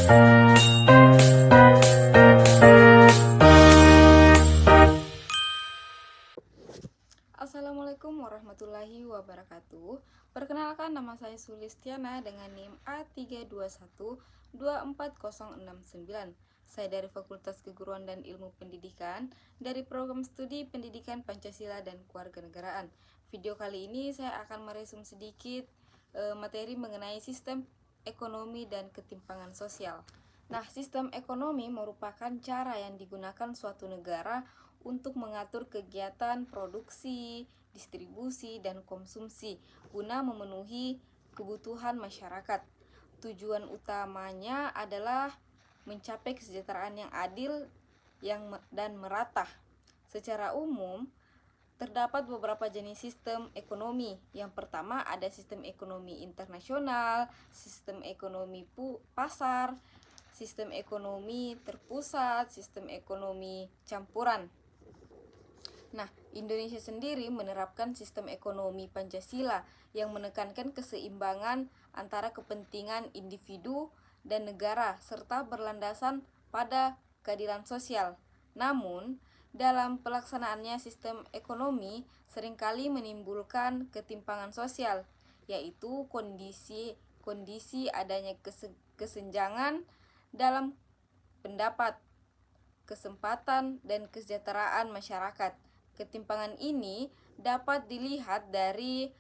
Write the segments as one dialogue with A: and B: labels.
A: Assalamualaikum warahmatullahi wabarakatuh. Perkenalkan, nama saya Sulistiana dengan NIM A321240069. Saya dari Fakultas Keguruan dan Ilmu Pendidikan dari Program Studi Pendidikan Pancasila dan Kewarganegaraan. Video kali ini saya akan meresum sedikit materi mengenai sistem ekonomi dan ketimpangan sosial. Nah, sistem ekonomi merupakan cara yang digunakan suatu negara untuk mengatur kegiatan produksi, distribusi, dan konsumsi guna memenuhi kebutuhan masyarakat. Tujuan utamanya adalah mencapai kesejahteraan yang adil dan merata. Secara umum, terdapat beberapa jenis sistem ekonomi. Yang pertama ada sistem ekonomi internasional, sistem ekonomi pasar, sistem ekonomi terpusat, sistem ekonomi campuran. Nah, Indonesia sendiri menerapkan sistem ekonomi Pancasila yang menekankan keseimbangan antara kepentingan individu dan negara serta berlandasan pada keadilan sosial. Namun, dalam pelaksanaannya sistem ekonomi seringkali menimbulkan ketimpangan sosial, yaitu kondisi adanya kesenjangan dalam pendapat, kesempatan, dan kesejahteraan masyarakat. Ketimpangan ini dapat dilihat dari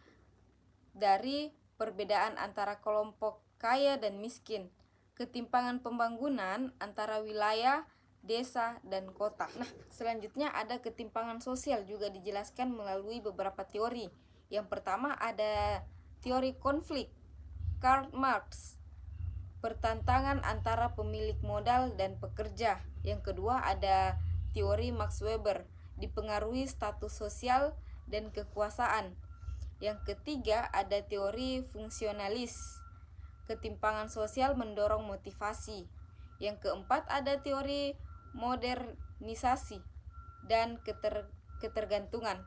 A: perbedaan antara kelompok kaya dan miskin, ketimpangan pembangunan antara wilayah, desa, dan kota. Nah, selanjutnya ada ketimpangan sosial juga dijelaskan melalui beberapa teori. Yang pertama ada teori konflik, Karl Marx, pertentangan antara pemilik modal dan pekerja. Yang kedua ada teori Max Weber, dipengaruhi status sosial dan kekuasaan. Yang ketiga ada teori fungsionalis, ketimpangan sosial mendorong motivasi. Yang keempat ada teori modernisasi dan ketergantungan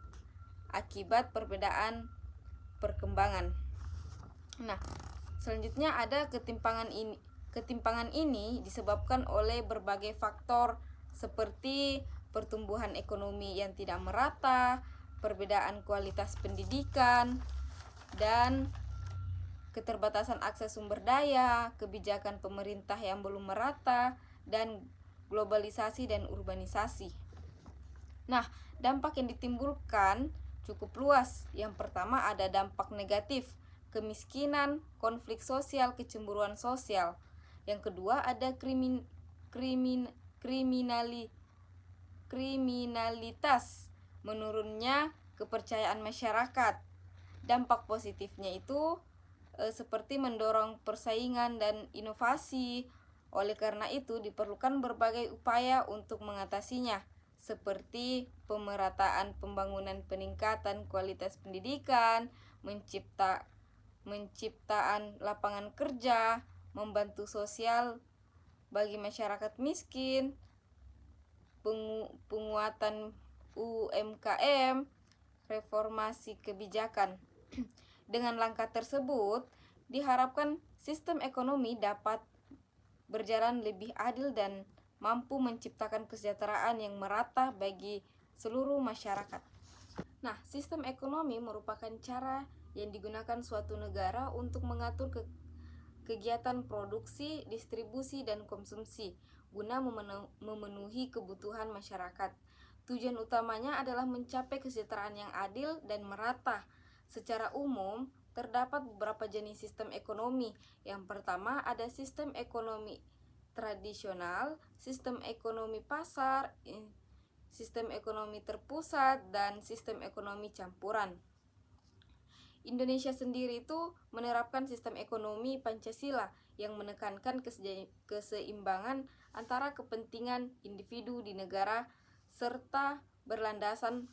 A: akibat perbedaan perkembangan. Nah, selanjutnya ada ketimpangan ini disebabkan oleh berbagai faktor seperti pertumbuhan ekonomi yang tidak merata, perbedaan kualitas pendidikan, dan keterbatasan akses sumber daya, kebijakan pemerintah yang belum merata, dan globalisasi dan urbanisasi. Nah, dampak yang ditimbulkan cukup luas. Yang pertama ada dampak negatif, kemiskinan, konflik sosial, kecemburuan sosial. Yang kedua ada kriminalitas, menurunnya kepercayaan masyarakat. Dampak positifnya itu seperti mendorong persaingan dan inovasi. Oleh karena itu diperlukan berbagai upaya untuk mengatasinya, seperti pemerataan pembangunan, peningkatan kualitas pendidikan, menciptaan lapangan kerja, membantu sosial bagi masyarakat miskin, penguatan UMKM, reformasi kebijakan. Dengan langkah tersebut, diharapkan sistem ekonomi dapat berjalan lebih adil dan mampu menciptakan kesejahteraan yang merata bagi seluruh masyarakat. Nah, sistem ekonomi merupakan cara yang digunakan suatu negara untuk mengatur kegiatan produksi, distribusi, dan konsumsi guna memenuhi kebutuhan masyarakat. Tujuan utamanya adalah mencapai kesejahteraan yang adil dan merata. Secara umum, terdapat beberapa jenis sistem ekonomi. Yang pertama ada sistem ekonomi tradisional, sistem ekonomi pasar, sistem ekonomi terpusat, dan sistem ekonomi campuran. Indonesia sendiri itu menerapkan sistem ekonomi Pancasila yang menekankan keseimbangan antara kepentingan individu di negara serta berlandasan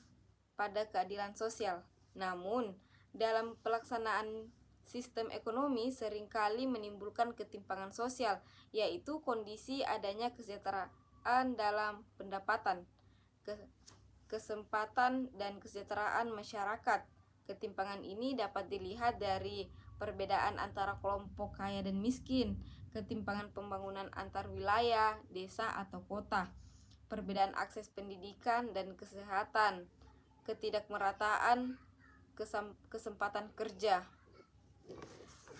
A: pada keadilan sosial. Namun, dalam pelaksanaan sistem ekonomi seringkali menimbulkan ketimpangan sosial, yaitu kondisi adanya kesejahteraan dalam pendapatan, kesempatan, dan kesejahteraan masyarakat. Ketimpangan ini dapat dilihat dari perbedaan antara kelompok kaya dan miskin, ketimpangan pembangunan antar wilayah, desa atau kota, perbedaan akses pendidikan dan kesehatan, ketidakmerataan kesempatan kerja.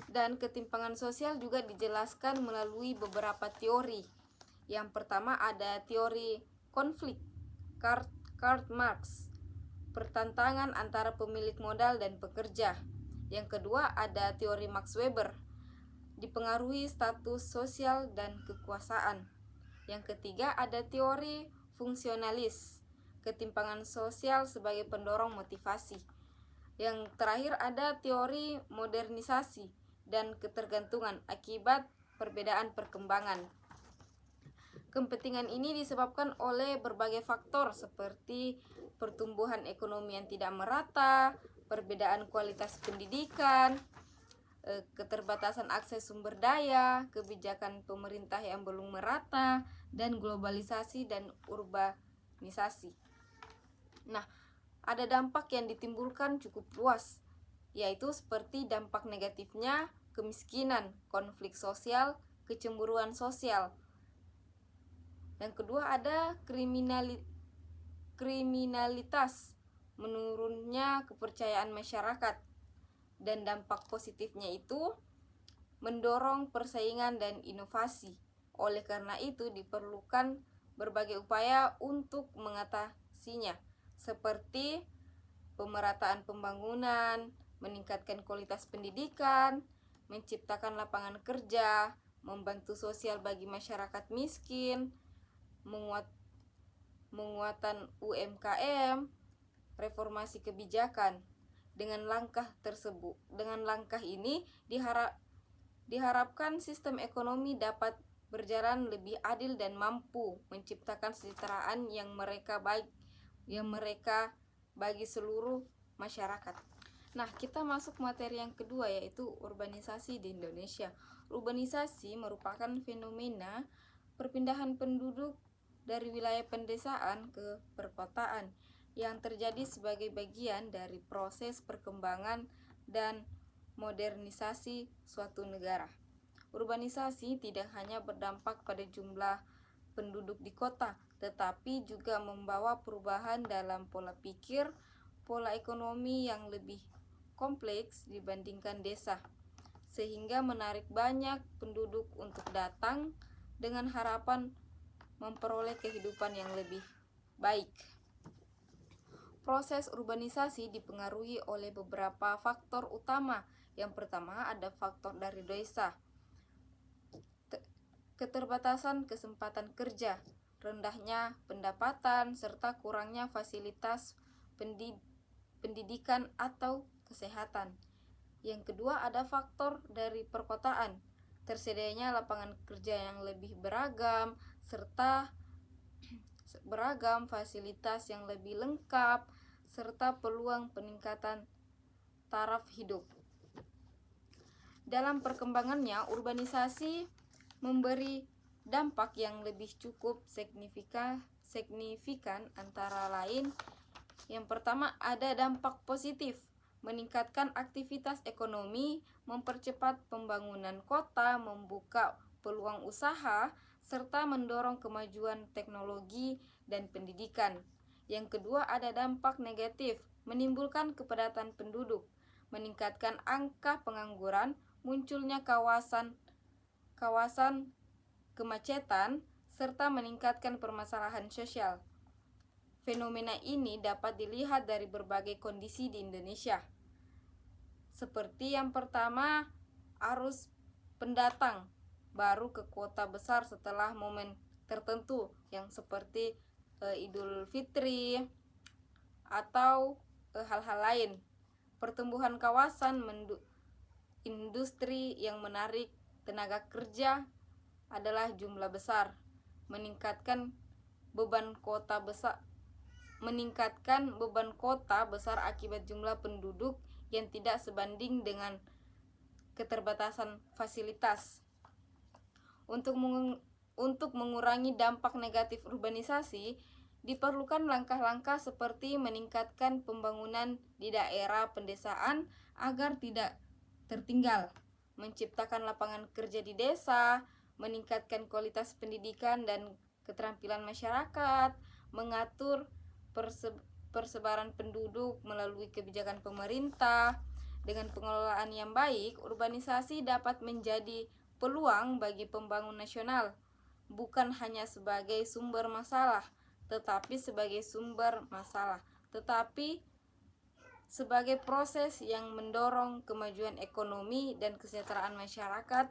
A: Dan ketimpangan sosial juga dijelaskan melalui beberapa teori. Yang pertama ada teori konflik, Karl Marx, pertentangan antara pemilik modal dan pekerja. Yang kedua ada teori Max Weber, dipengaruhi status sosial dan kekuasaan. Yang ketiga ada teori fungsionalis, ketimpangan sosial sebagai pendorong motivasi. Yang terakhir ada teori modernisasi dan ketergantungan akibat perbedaan perkembangan. Kepentingan ini disebabkan oleh berbagai faktor seperti pertumbuhan ekonomi yang tidak merata, perbedaan kualitas pendidikan, keterbatasan akses sumber daya, kebijakan pemerintah yang belum merata, dan globalisasi dan urbanisasi. Nah, ada dampak yang ditimbulkan cukup luas, yaitu seperti dampak negatifnya kemiskinan, konflik sosial, kecemburuan sosial. Yang kedua ada kriminalitas, menurunnya kepercayaan masyarakat. Dan dampak positifnya itu mendorong persaingan dan inovasi. Oleh karena itu diperlukan berbagai upaya untuk mengatasinya, seperti pemerataan pembangunan, meningkatkan kualitas pendidikan, menciptakan lapangan kerja, membantu sosial bagi masyarakat miskin, menguatan UMKM, reformasi kebijakan. Dengan langkah ini diharapkan sistem ekonomi dapat berjalan lebih adil dan mampu menciptakan kesejahteraan yang mereka bagi seluruh masyarakat. Nah, kita masuk materi yang kedua, yaitu urbanisasi di Indonesia. Urbanisasi merupakan fenomena perpindahan penduduk dari wilayah pedesaan ke perkotaan yang terjadi sebagai bagian dari proses perkembangan dan modernisasi suatu negara. Urbanisasi tidak hanya berdampak pada jumlah penduduk di kota, tetapi juga membawa perubahan dalam pola pikir, pola ekonomi yang lebih kompleks dibandingkan desa, sehingga menarik banyak penduduk untuk datang dengan harapan memperoleh kehidupan yang lebih baik. Proses urbanisasi dipengaruhi oleh beberapa faktor utama. Yang pertama ada faktor dari desa, keterbatasan kesempatan kerja, rendahnya pendapatan, serta kurangnya fasilitas pendidikan atau kesehatan. Yang kedua ada faktor dari perkotaan, tersedianya lapangan kerja yang lebih beragam, serta fasilitas yang lebih lengkap, serta peluang peningkatan taraf hidup. Dalam perkembangannya, urbanisasi memberi dampak yang lebih cukup signifikan antara lain. Yang pertama ada dampak positif, meningkatkan aktivitas ekonomi, mempercepat pembangunan kota, membuka peluang usaha, serta mendorong kemajuan teknologi dan pendidikan. Yang kedua ada dampak negatif, menimbulkan kepadatan penduduk, meningkatkan angka pengangguran, munculnya kawasan kemacetan, serta meningkatkan permasalahan sosial. Fenomena ini dapat dilihat dari berbagai kondisi di Indonesia. Seperti yang pertama, arus pendatang baru ke kota besar setelah momen tertentu yang seperti Idul Fitri atau hal-hal lain. Pertumbuhan kawasan industri yang menarik tenaga kerja adalah jumlah besar, meningkatkan beban kota besar akibat jumlah penduduk yang tidak sebanding dengan keterbatasan fasilitas. Untuk mengurangi dampak negatif urbanisasi, diperlukan langkah-langkah seperti meningkatkan pembangunan di daerah pedesaan agar tidak tertinggal, menciptakan lapangan kerja di desa, meningkatkan kualitas pendidikan dan keterampilan masyarakat, mengatur persebaran penduduk melalui kebijakan pemerintah. Dengan pengelolaan yang baik, urbanisasi dapat menjadi peluang bagi pembangunan nasional, bukan hanya sebagai sumber masalah, tetapi sebagai proses yang mendorong kemajuan ekonomi dan kesejahteraan masyarakat